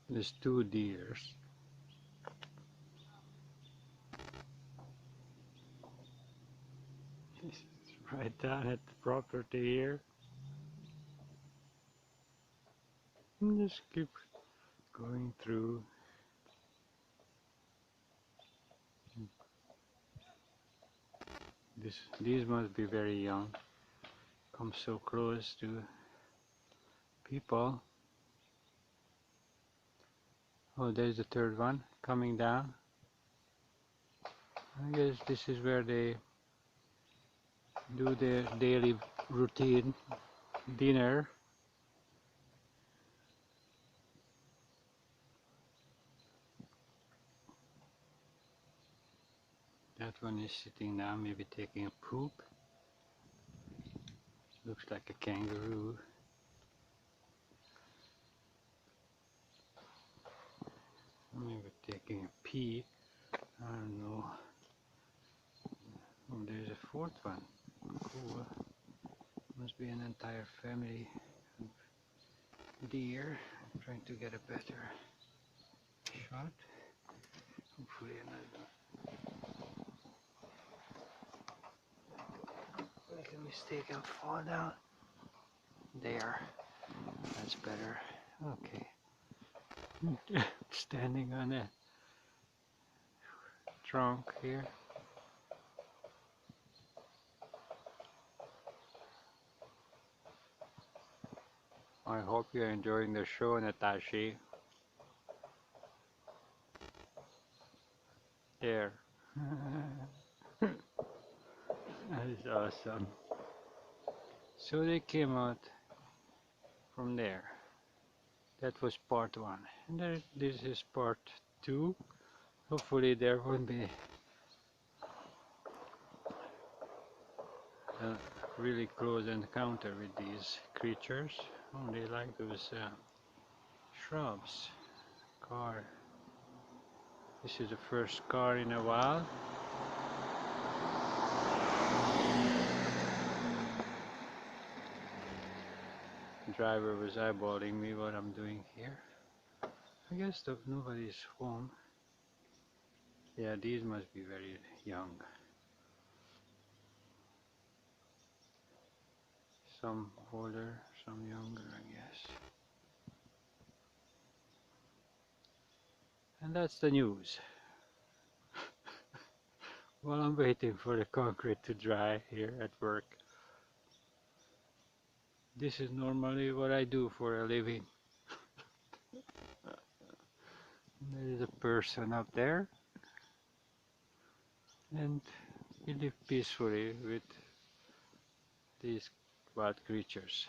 There's two deers. Right down at the property here. And just keep going through. These must be very young. Come so close to people. Oh, there's the third one coming down. I guess this is where they do their daily routine dinner. That one is sitting down, maybe taking a poop. Looks like a kangaroo. Maybe taking a pee. I don't know. Oh, there's a fourth one. Cool. Must be an entire family of deer. I'm trying to get a better shot. Hopefully another. Make a mistake and fall down. There. That's better. Okay. Standing on a trunk here. I hope you're enjoying the show, Natashi. There. That is awesome. So they came out from there. That was part one. And this is part two. Hopefully there won't be a really close encounter with these creatures. Oh, they like those shrubs. Car. This is the first car in a while. The driver was eyeballing me what I'm doing here. I guess nobody's home. Yeah, these must be very young. Some older, some younger, I guess. And that's the news. While I'm waiting for the concrete to dry here at work. This is normally what I do for a living. There is a person up there. And we live peacefully with these wild creatures.